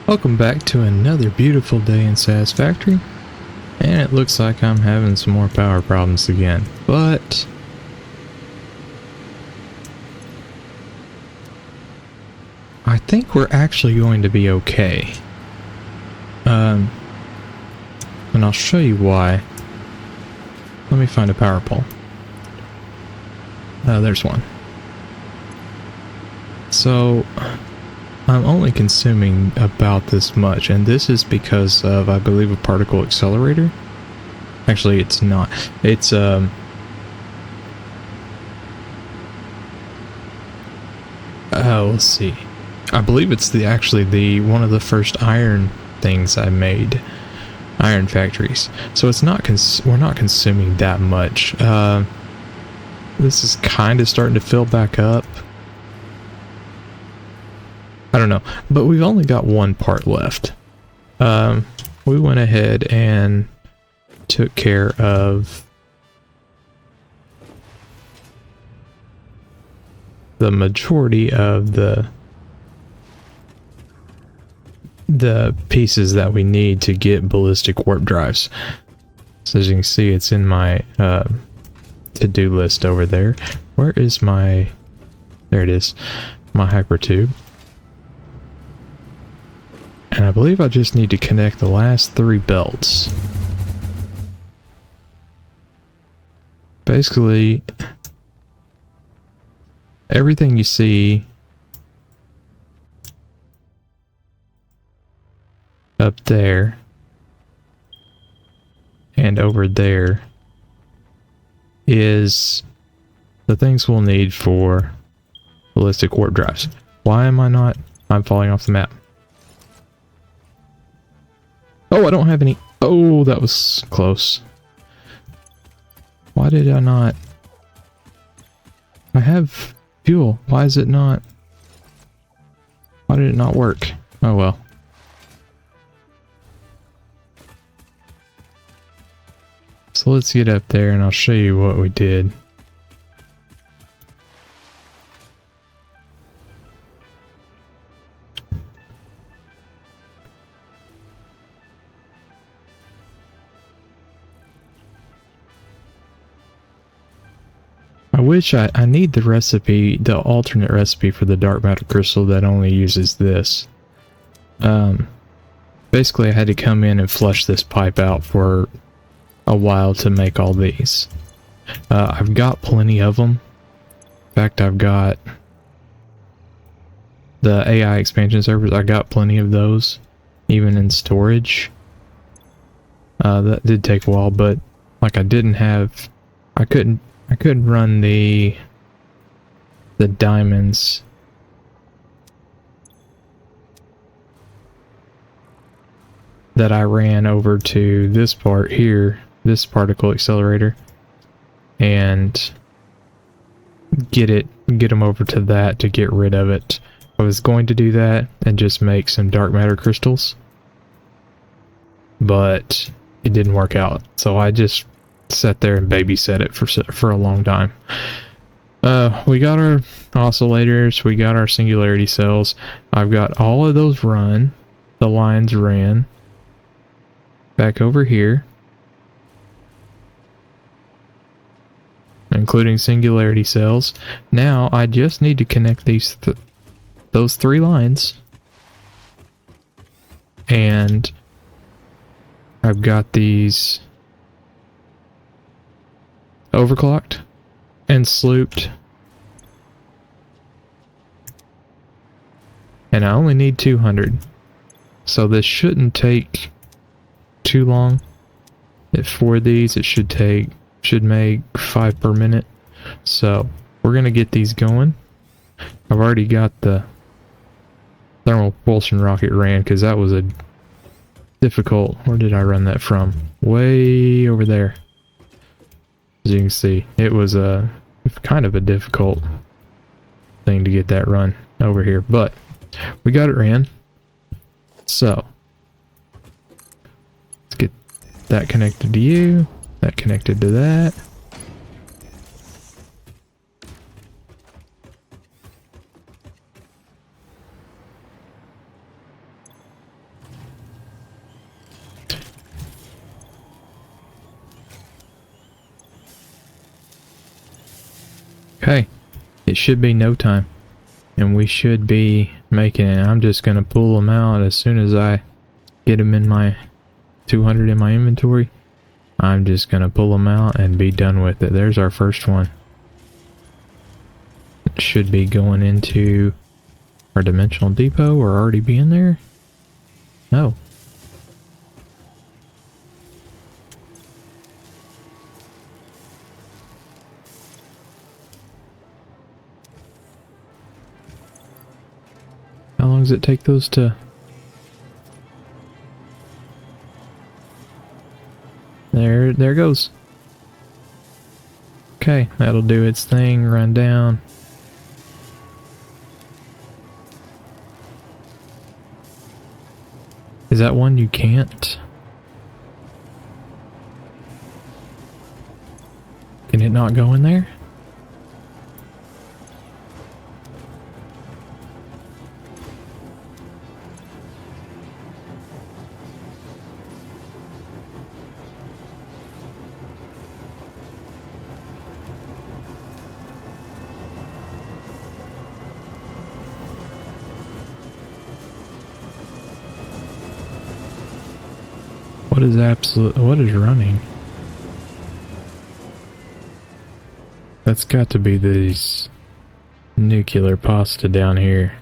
Welcome back to another beautiful day in Satisfactory, and it looks like I'm having some more power problems again, but I think we're actually going to be okay. And I'll show you why. Let me find a power pole. There's one. So I'm only consuming about this much, and this is because of, I believe, a particle accelerator. Actually, it's not. It's let's see. I believe it's actually one of the first iron things I made, iron factories. So it's not we're not consuming that much. This is kind of starting to fill back up. I don't know, but we've only got one part left. We went ahead and took care of the majority of the pieces that we need to get ballistic warp drives. So as you can see, it's in my to-do list over there. Where is my... There it is. My hypertube. And I believe I just need to connect the last 3 belts. Basically, everything you see up there and over there is the things we'll need for ballistic warp drives. Why am I not? I'm falling off the map. Oh, I don't have any. Oh, that was close. Why did I not? I have fuel. Why is it not? Why did it not work? Oh well. So let's get up there and I'll show you what we did. I wish I need the recipe, the alternate recipe for the dark matter crystal that only uses this. Basically I had to come in and flush this pipe out for a while to make all these. I've got plenty of them. In fact, I've got the AI expansion servers. I got plenty of those, even in storage. That did take a while, but like I couldn't run the diamonds that I ran over to this part here, this particle accelerator, and get them over to that to get rid of it. I was going to do that and just make some dark matter crystals, but it didn't work out, so I just sat there and babysat it for a long time. We got our oscillators, we got our singularity cells. I've got all of those run. The lines ran back over here, including singularity cells. Now I just need to connect those 3 lines, and I've got these overclocked and slooped, and I only need 200, so this shouldn't take too long. For these it should make 5 per minute, so we're gonna get these going. I've already got the thermal propulsion rocket ran because that was a difficult... Where did I run that from? Way over there. As you can see, it was a kind of a difficult thing to get that run over here, but we got it ran. So let's get that connected to you, that connected to that. Okay, it should be no time. And we should be making it. I'm just going to pull them out as soon as I get them in my 200 in my inventory. I'm just going to pull them out and be done with it. There's our first one. It should be going into our dimensional depot or already being there. No. How long does it take those to... There it goes. Okay, that'll do its thing, run down. Is that one you can't? Can it not go in there? What is running? That's got to be these nuclear pasta down here.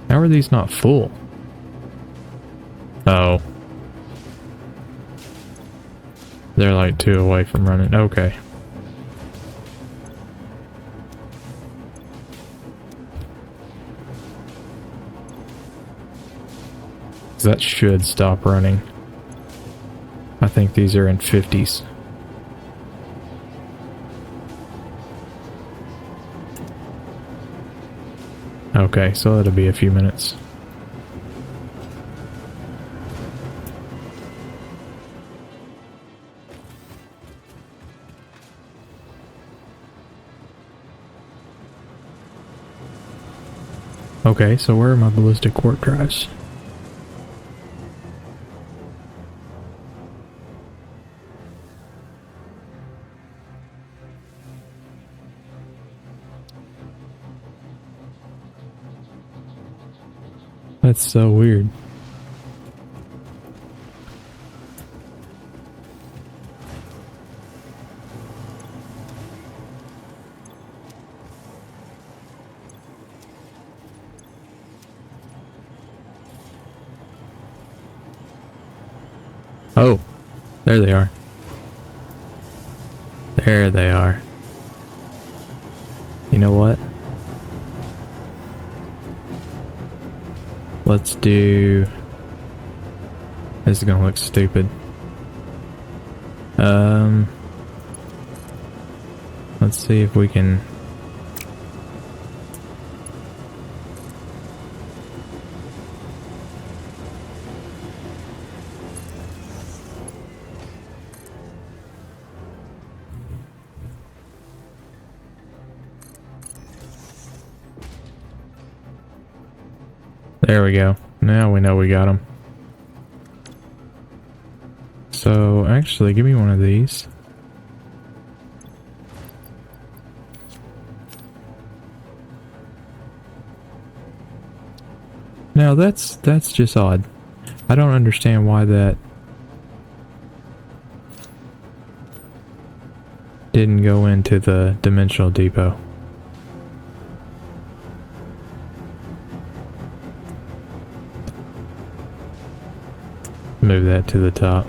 How are these not full? Oh. They're like 2 away from running. Okay. That should stop running. I think these are in 50s. Okay, so that'll be a few minutes. Okay, so where are my ballistic warp drives? That's so weird. Oh, there they are. There they are. You know what? Let's do... This is gonna look stupid. Let's see if we can... There we go. Now we know we got them. So, actually, give me one of these. Now that's just odd. I don't understand why that didn't go into the dimensional depot. Move that to the top.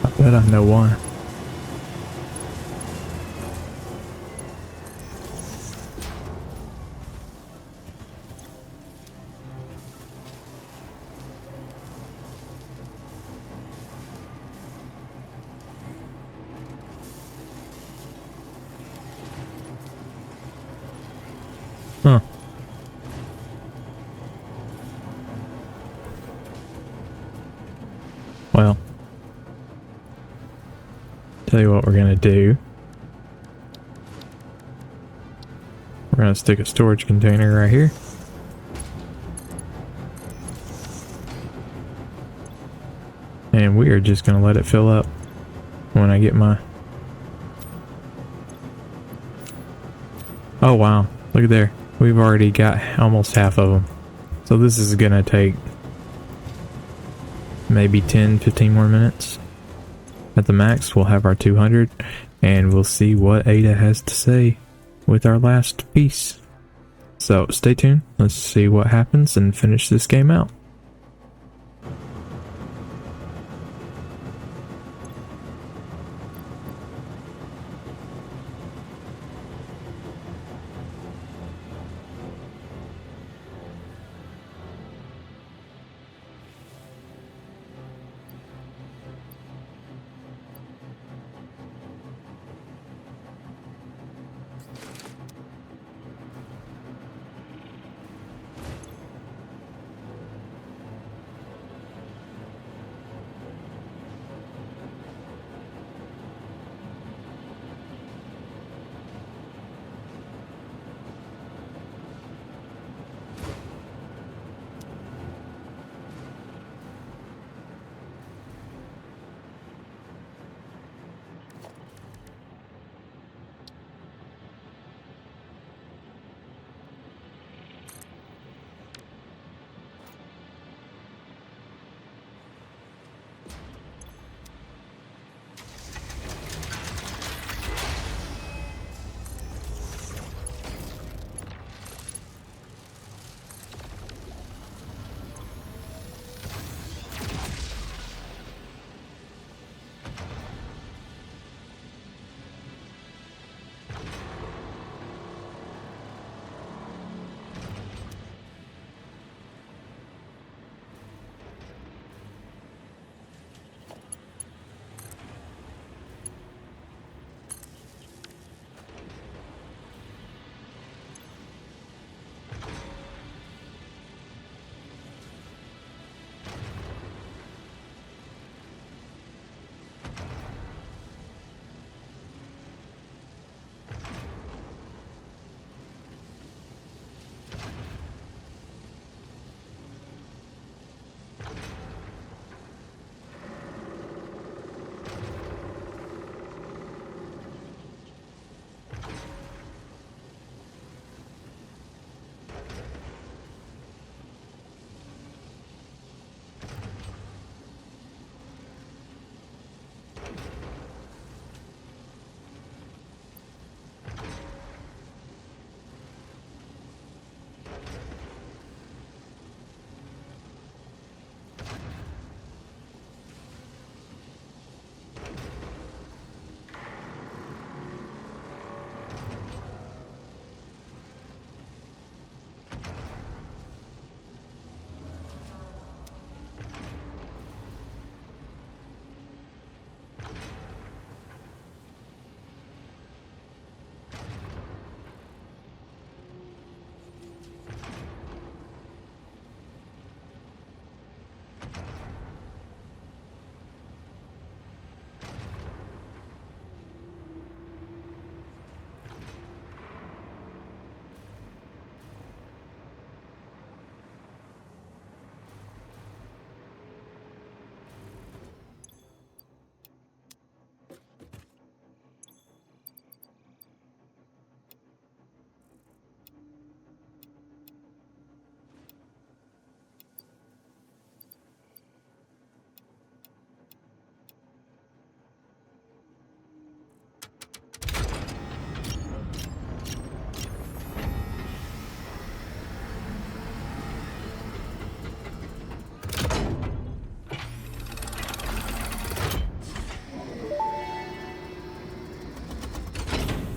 I bet I know why. Huh. Well. Tell you what we're gonna do. We're gonna stick a storage container right here. And we are just gonna let it fill up when I get my... Oh wow, look at there. We've already got almost half of them. So this is gonna take maybe 10-15 more minutes. At the max, we'll have our 200, and we'll see what Ada has to say with our last piece. So stay tuned, let's see what happens and finish this game out.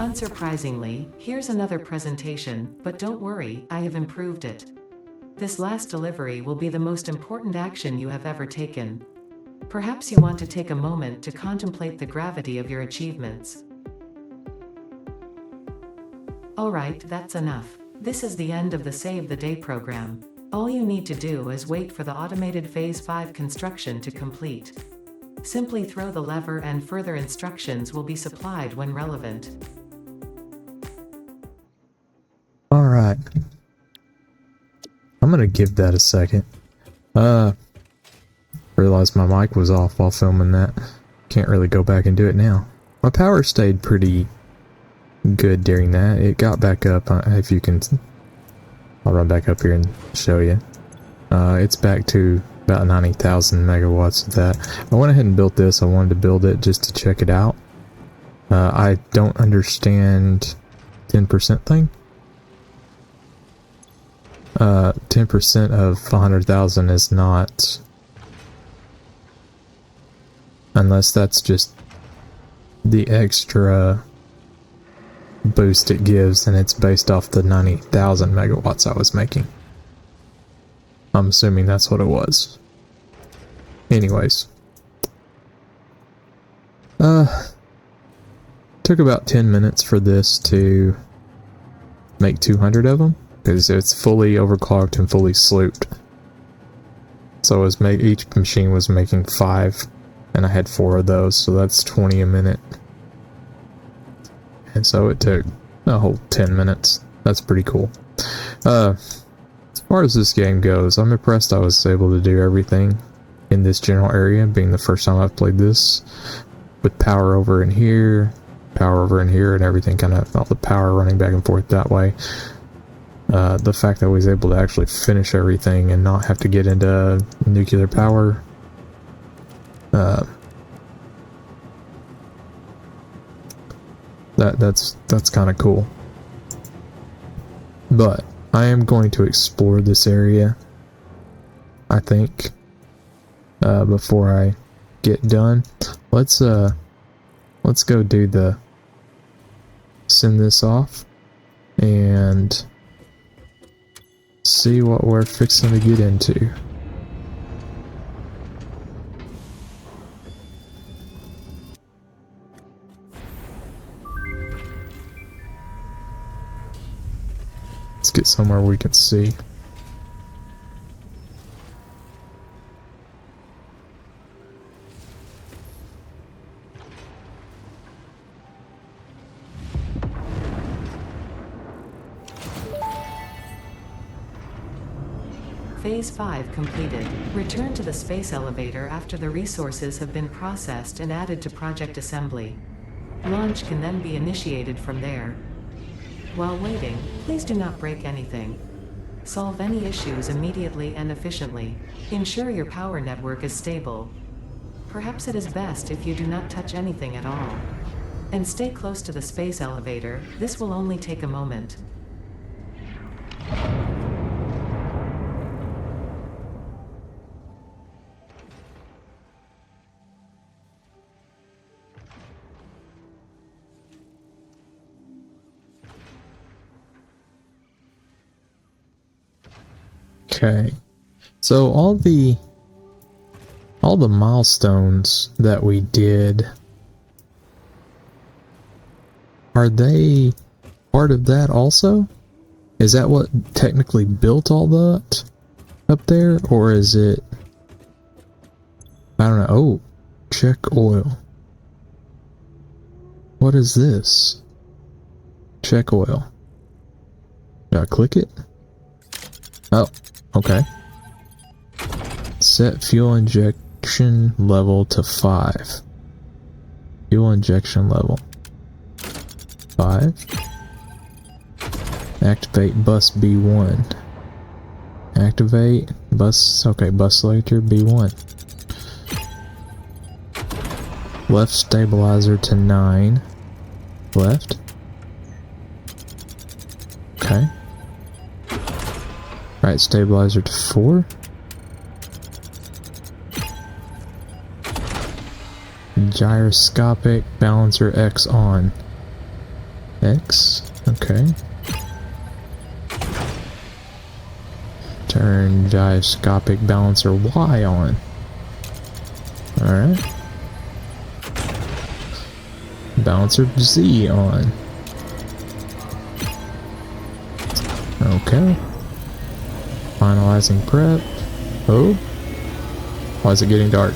Unsurprisingly, here's another presentation, but don't worry, I have improved it. This last delivery will be the most important action you have ever taken. Perhaps you want to take a moment to contemplate the gravity of your achievements. Alright, that's enough. This is the end of the Save the Day program. All you need to do is wait for the automated Phase 5 construction to complete. Simply throw the lever and further instructions will be supplied when relevant. Alright. I'm gonna give that a second. Realized my mic was off while filming that. Can't really go back and do it now. My power stayed pretty good during that. It got back up, if you can... I'll run back up here and show you. It's back to about 90,000 megawatts of that. I went ahead and built this. I wanted to build it just to check it out. I don't understand 10% thing. 10% of 100,000 is not... Unless that's just the extra boost it gives, and it's based off the 90,000 megawatts I was making. I'm assuming that's what it was. Anyways. Took about 10 minutes for this to make 200 of them, because it's fully overclocked and fully slooped. So it was each machine was making 5, and I had 4 of those, so that's 20 a minute. And so it took a whole 10 minutes. That's pretty cool. As far as this game goes, I'm impressed I was able to do everything in this general area, being the first time I've played this, with power over in here, power over in here, and everything kind of, all the power running back and forth that way. The fact that I was able to actually finish everything and not have to get into nuclear power, that's kind of cool. But I am going to explore this area, I think, before I get done. Let's go do the send this off and see what we're fixing to get into. Let's get somewhere we can see. Phase 5 completed. Return to the space elevator after the resources have been processed and added to Project Assembly. Launch can then be initiated from there. While waiting, please do not break anything. Solve any issues immediately and efficiently. Ensure your power network is stable. Perhaps it is best if you do not touch anything at all. And stay close to the space elevator. This will only take a moment. Okay, so all the milestones that we did, are they part of that also? Is that what technically built all that up there, or is it, I don't know. Oh, check oil. What is this? Check oil. Do I click it? Oh, okay. Set fuel injection level to 5. Fuel injection level 5. Activate bus B1. Activate bus, okay, bus selector B1. Left stabilizer to 9. Left. Okay. Right stabilizer to 4. Gyroscopic balancer X on. X, okay. Turn gyroscopic balancer Y on. Alright. Balancer Z on. Okay. Finalizing prep. Oh. Why is it getting dark?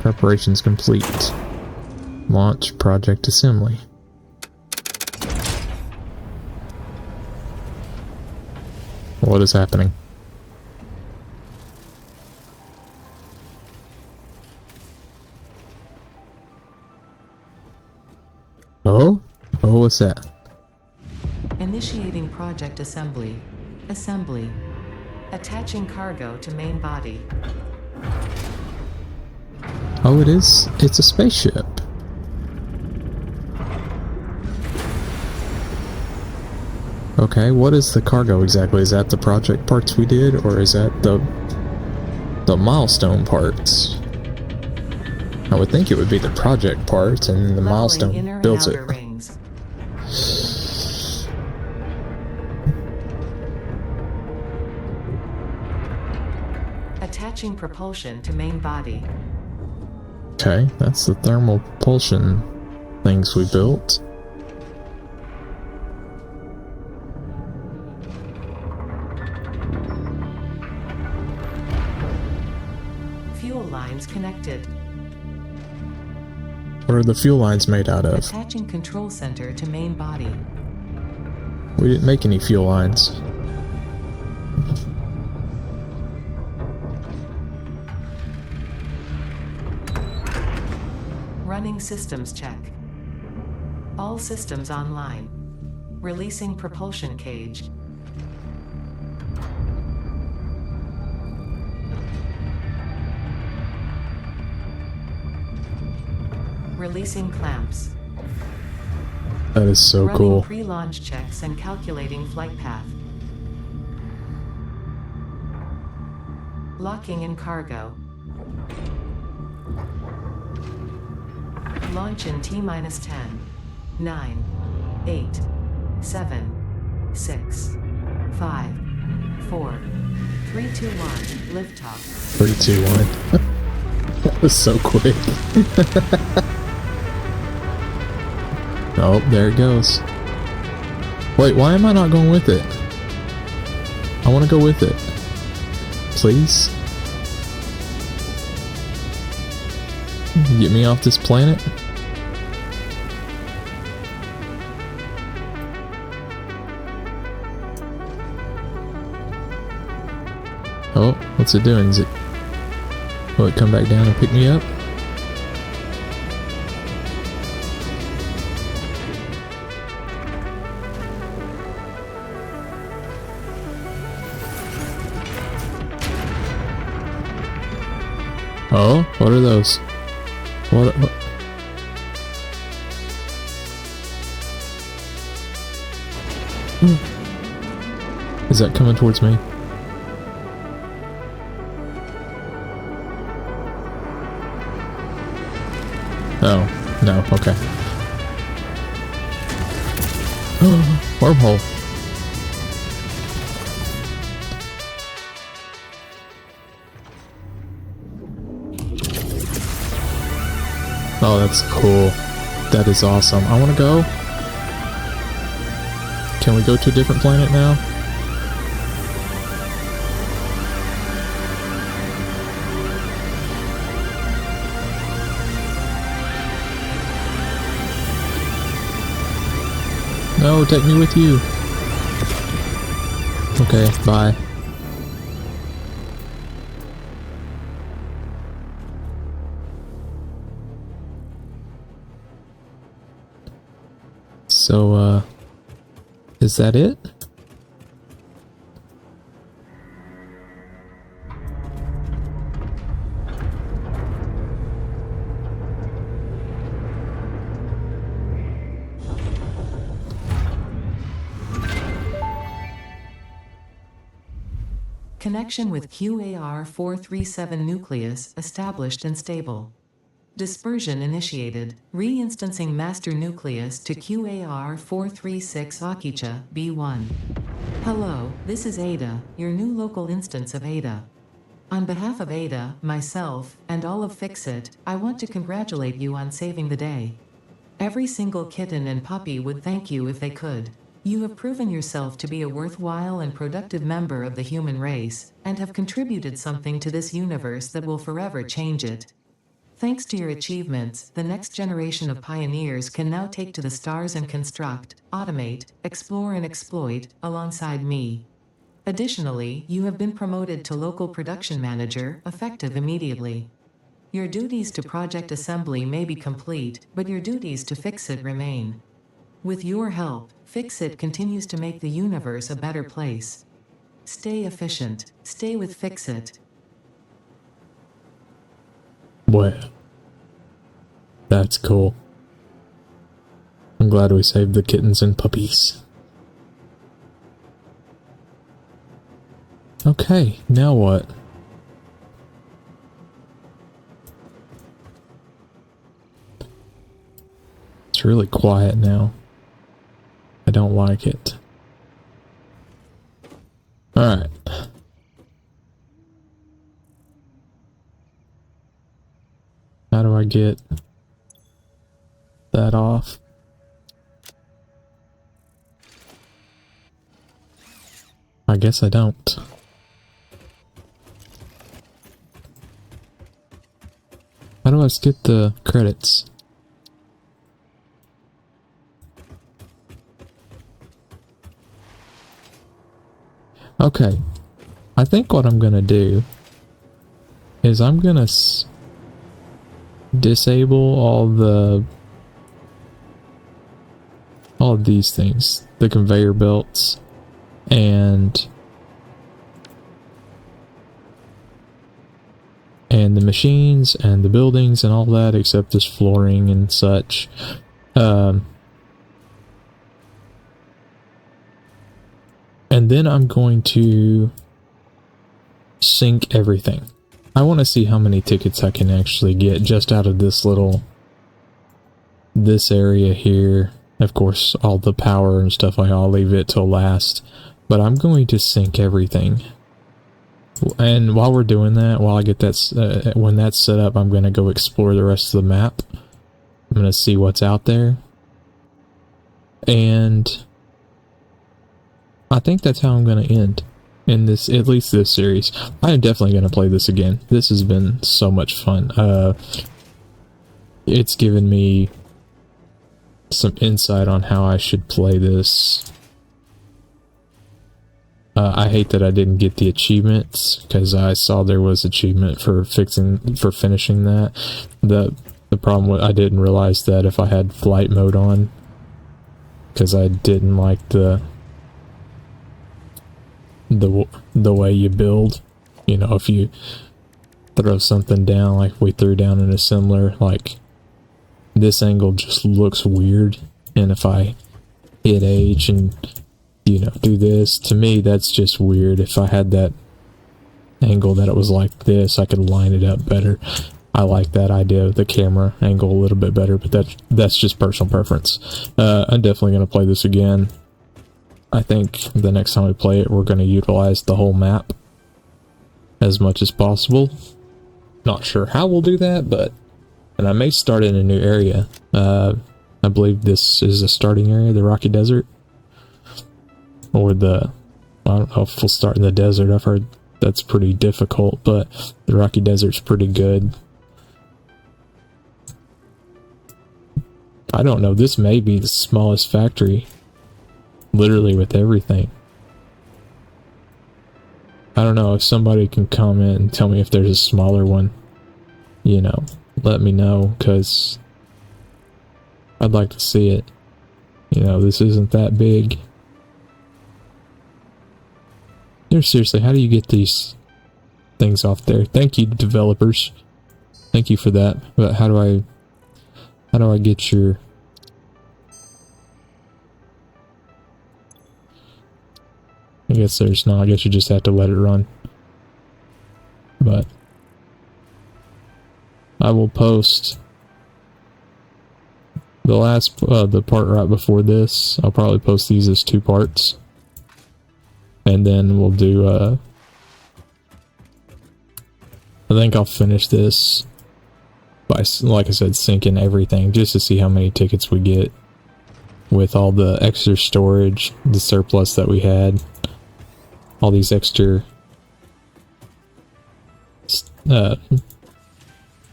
Preparations complete. Launch project assembly. What is happening? Oh? Oh, what's that? Initiating project assembly. Assembly. Attaching cargo to main body. Oh, it is? It's a spaceship. Okay, what is the cargo exactly? Is that the project parts we did, or is that the milestone parts? I would think it would be the project parts, and the Leveling milestone inner builds and it. outer rings. Attaching propulsion to main body. Okay, that's the thermal propulsion things we built. Fuel lines connected. What are the fuel lines made out of? Attaching control center to main body. We didn't make any fuel lines. Running systems check. All systems online. Releasing propulsion cage. Releasing clamps. That is so Running cool. pre-launch checks and calculating flight path. Locking in cargo. Launch in T-minus 10, 9, 8, 7, 6, 5, 4, 3, 2, 1, liftoff. 3, 2, 1. That was so quick. Oh, there it goes. Wait, why am I not going with it? I want to go with it. Please? Get me off this planet? Oh, what's it doing? Will it come back down and pick me up? Oh, what are those? What? Is that coming towards me? Oh, no, okay. Wormhole. Oh, that's cool. That is awesome. I want to go. Can we go to a different planet now? No, take me with you. Okay, bye. So, is that it? Connection with QAR-437 nucleus established and stable. Dispersion initiated. Reinstancing master nucleus to QAR-436 Akicha, B1. Hello, this is Ada, your new local instance of Ada. On behalf of Ada, myself, and all of Fixit, I want to congratulate you on saving the day. Every single kitten and puppy would thank you if they could. You have proven yourself to be a worthwhile and productive member of the human race, and have contributed something to this universe that will forever change it. Thanks to your achievements, the next generation of pioneers can now take to the stars and construct, automate, explore and exploit, alongside me. Additionally, you have been promoted to local production manager, effective immediately. Your duties to project assembly may be complete, but your duties to fix it remain. With your help, Fix It continues to make the universe a better place. Stay efficient. Stay with Fix It. Well, that's cool. I'm glad we saved the kittens and puppies. Okay, now what? It's really quiet now. I don't like it. Alright. How do I get that off? I guess I don't. How do I skip the credits? Okay, I think what I'm gonna do is I'm gonna disable all of these things, the conveyor belts and the machines and the buildings and all that, except this flooring and such. And then I'm going to sync everything. I want to see how many tickets I can actually get just out of this area here. Of course, all the power and stuff, I'll leave it till last. But I'm going to sync everything. And while we're doing that, while I get that, when that's set up, I'm going to go explore the rest of the map. I'm going to see what's out there. And I think that's how I'm going to end in this, at least this series. I am definitely going to play this again. This has been so much fun. It's given me some insight on how I should play this. I hate that I didn't get the achievements, because I saw there was achievement for finishing that. The problem was I didn't realize that if I had flight mode on, because I didn't like the way you build. You know, if you throw something down, like we threw down an assembler, like this angle just looks weird, and if I hit H and, you know, do this, to me that's just weird. If I had that angle that it was like this, I could line it up better. I like that idea of the camera angle a little bit better, but that's just personal preference. I'm definitely going to play this again. I think the next time we play it, we're going to utilize the whole map as much as possible. Not sure how we'll do that, but... And I may start in a new area. I believe this is a starting area, the Rocky Desert. Or I don't know if we'll start in the desert. I've heard that's pretty difficult, but the Rocky Desert's pretty good. I don't know, this may be the smallest factory. Literally with everything. I don't know, if somebody can comment and tell me if there's a smaller one, you know, let me know, because I'd like to see it. You know, this isn't that big. Seriously, how do you get these things off there? Thank you, developers. Thank you for that. But how do I get your... I guess there's not. I guess you just have to let it run. But I will post the last, the part right before this. I'll probably post these as 2 parts. And then we'll do, I think I'll finish this by, like I said, syncing everything, just to see how many tickets we get with all the extra storage, the surplus that we had, all these extra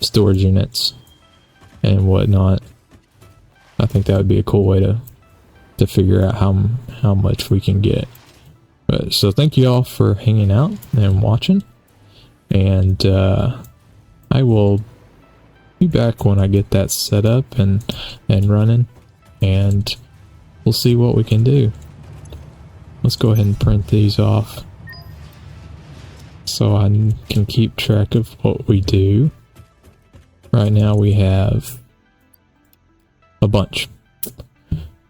storage units and whatnot. I think that would be a cool way to figure out how much we can get. But, so thank you all for hanging out and watching, and I will be back when I get that set up and running, and we'll see what we can do. Let's go ahead and print these off so I can keep track of what we do. Right now we have a bunch.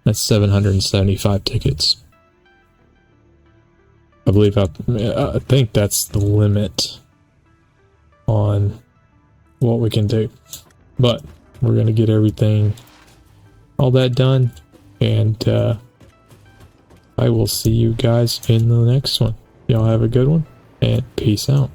That's 775 tickets. I believe I think that's the limit on what we can do. But we're gonna get everything, all that done, and I will see you guys in the next one. Y'all have a good one, and peace out.